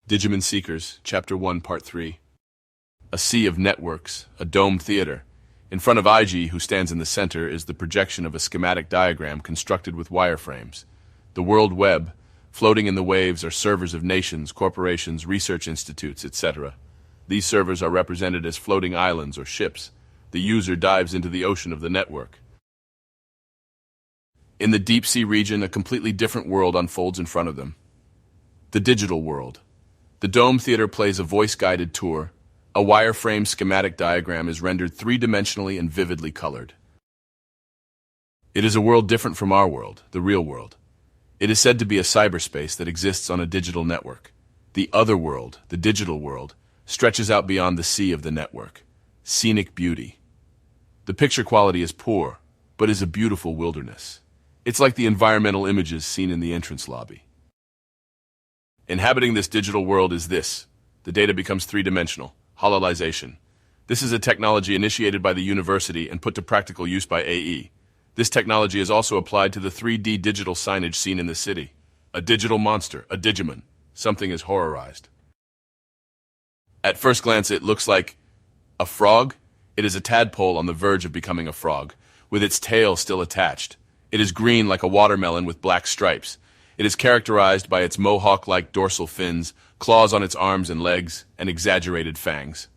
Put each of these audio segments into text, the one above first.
Digimon Seekers, Chapter 1, Part 3. A sea of networks, a dome theater. In front of IG, who stands in the center, is the projection of a schematic diagram constructed with wireframes. The World Web, floating in the waves, are servers of nations, corporations, research institutes, etc. These servers are represented as floating islands or ships. The user dives into the ocean of the network. In the deep sea region, a completely different world unfolds in front of them. The digital world. The Dome Theater plays a voice-guided tour. A wireframe schematic diagram is rendered three-dimensionally and vividly colored. It is a world different from our world, the real world. It is said to be a cyberspace that exists on a digital network. The other world, the digital world, stretches out beyond the sea of the network. Scenic beauty. The picture quality is poor, but is a beautiful wilderness. It's like the environmental images seen in the entrance lobby. Inhabiting this digital world is this. The data becomes three-dimensional. Hololization. This is a technology initiated by the university and put to practical use by AE. This technology is also applied to the 3D digital signage seen in the city. A digital monster, a Digimon. Something is horrorized. At first glance, it looks like a frog. It is a tadpole on the verge of becoming a frog, with its tail still attached. It is green like a watermelon with black stripes. It is characterized by its mohawk-like dorsal fins, claws on its arms and legs, and exaggerated fangs.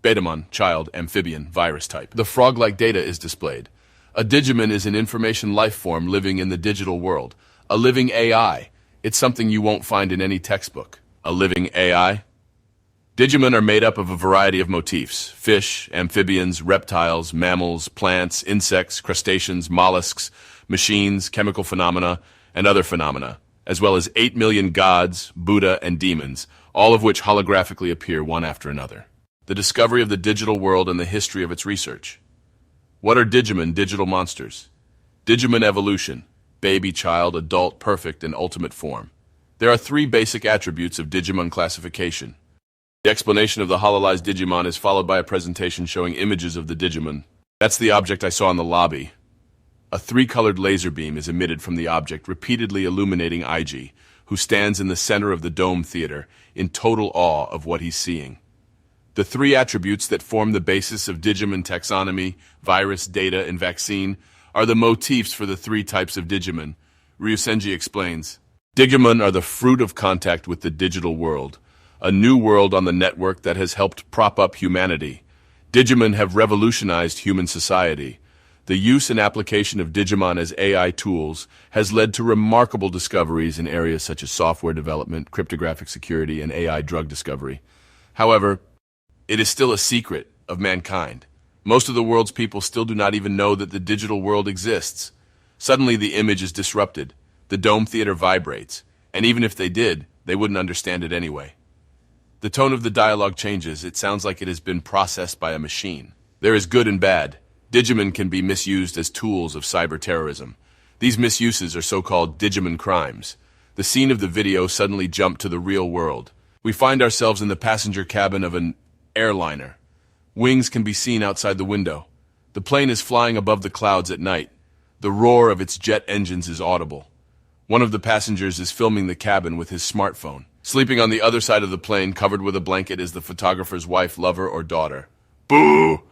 Betamon, child, amphibian, virus type. The frog-like data is displayed. A Digimon is an information life form living in the digital world. A living AI. It's something you won't find in any textbook. A living AI? Digimon are made up of a variety of motifs: fish, amphibians, reptiles, mammals, plants, insects, crustaceans, mollusks, machines, chemical phenomena, and other phenomena, as well as 8 million gods, Buddha, and demons, all of which holographically appear one after another. The discovery of the digital world and the history of its research. What are Digimon, digital monsters? Digimon evolution: baby, child, adult, perfect, and ultimate form. There are three basic attributes of Digimon classification. The explanation of the hololized Digimon is followed by a presentation showing images of the Digimon. That's the object I saw in the lobby. A three-colored laser beam is emitted from the object, repeatedly illuminating IG, who stands in the center of the Dome Theater, in total awe of what he's seeing. The three attributes that form the basis of Digimon taxonomy, virus, data, and vaccine, are the motifs for the three types of Digimon. Ryusenji explains. Digimon are the fruit of contact with the digital world, a new world on the network that has helped prop up humanity. Digimon have revolutionized human society. The use and application of Digimon as AI tools has led to remarkable discoveries in areas such as software development, cryptographic security, and AI drug discovery. However, it is still a secret of mankind. Most of the world's people still do not even know that the digital world exists. Suddenly, the image is disrupted. The Dome Theater vibrates, and even if they did, they wouldn't understand it anyway. The tone of the dialogue changes. It sounds like it has been processed by a machine. There is good and bad. Digimon can be misused as tools of cyber terrorism. These misuses are so-called Digimon crimes. The scene of the video suddenly jumped to the real world. We find ourselves in the passenger cabin of an airliner. Wings can be seen outside the window. The plane is flying above the clouds at night. The roar of its jet engines is audible. One of the passengers is filming the cabin with his smartphone. Sleeping on the other side of the plane, covered with a blanket, is the photographer's wife, lover, or daughter. Boo!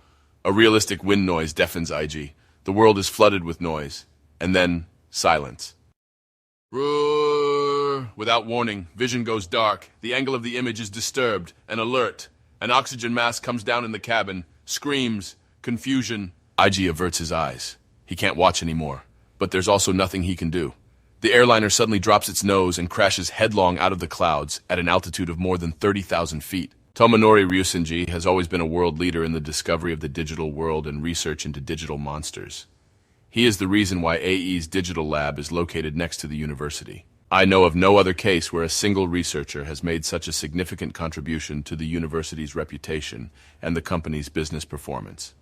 A realistic wind noise deafens IG. The world is flooded with noise. And then, silence. Roar! Without warning, vision goes dark. The angle of the image is disturbed. An alert. An oxygen mask comes down in the cabin. Screams. Confusion. IG averts his eyes. He can't watch anymore. But there's also nothing he can do. The airliner suddenly drops its nose and crashes headlong out of the clouds at an altitude of more than 30,000 feet. Tomonori Ryusenji has always been a world leader in the discovery of the digital world and research into digital monsters. He is the reason why AE's digital lab is located next to the university. I know of no other case where a single researcher has made such a significant contribution to the university's reputation and the company's business performance.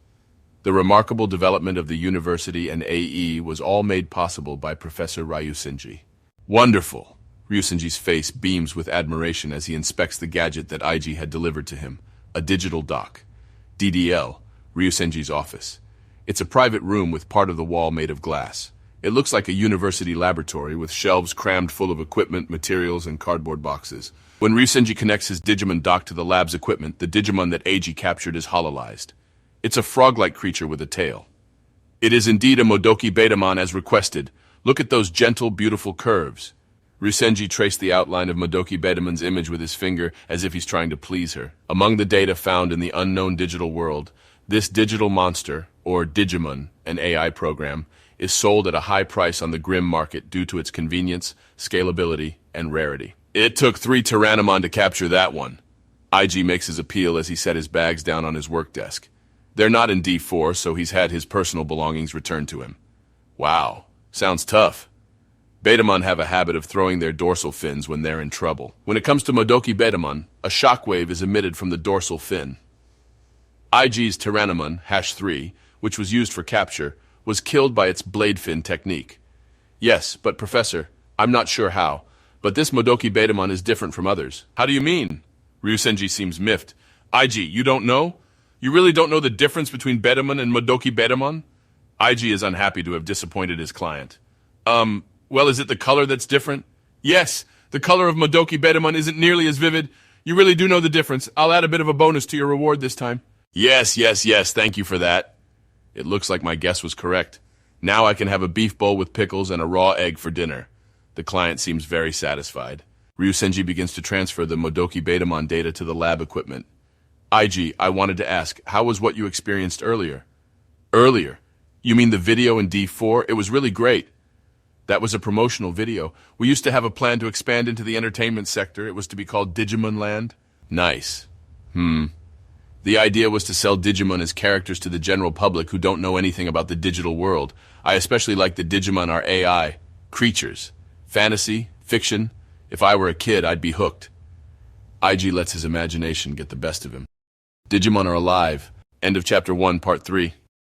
The remarkable development of the university and AE was all made possible by Professor Ryusenji. Wonderful! Ryusenji's face beams with admiration as he inspects the gadget that IG had delivered to him, a digital dock. DDL, Ryusenji's office. It's a private room with part of the wall made of glass. It looks like a university laboratory with shelves crammed full of equipment, materials, and cardboard boxes. When Ryusenji connects his Digimon dock to the lab's equipment, the Digimon that Eiji captured is hololized. It's a frog-like creature with a tail. It is indeed a Modoki Betamon as requested. Look at those gentle, beautiful curves. Ryusenji traced the outline of Modoki Betamon's image with his finger as if he's trying to please her. Among the data found in the unknown digital world, this digital monster, or Digimon, an AI program, is sold at a high price on the Grim market due to its convenience, scalability, and rarity. It took 3 Tyrannomon to capture that one. IG makes his appeal as he set his bags down on his work desk. They're not in D4, so he's had his personal belongings returned to him. Wow, sounds tough. Betamon have a habit of throwing their dorsal fins when they're in trouble. When it comes to Modoki Betamon, a shockwave is emitted from the dorsal fin. IG's Tyrannomon, #3, which was used for capture, was killed by its blade fin technique. Yes, but Professor, I'm not sure how, but this Modoki Betamon is different from others. How do you mean? Ryusenji seems miffed. IG, you don't know? You really don't know the difference between Betamon and Modoki Betamon? IG is unhappy to have disappointed his client. Well, is it the color that's different? Yes, the color of Modoki Betamon isn't nearly as vivid. You really do know the difference. I'll add a bit of a bonus to your reward this time. Yes, thank you for that. It looks like my guess was correct. Now I can have a beef bowl with pickles and a raw egg for dinner. The client seems very satisfied. Ryusenji begins to transfer the Modoki Betamon data to the lab equipment. IG, I wanted to ask, how was what you experienced earlier? Earlier? You mean the video in D4? It was really great. That was a promotional video. We used to have a plan to expand into the entertainment sector. It was to be called Digimon Land. Nice. The idea was to sell Digimon as characters to the general public who don't know anything about the digital world. I especially like the Digimon are AI, creatures, fantasy, fiction. If I were a kid, I'd be hooked. IG lets his imagination get the best of him. Digimon are alive. End of Chapter 1, Part 3.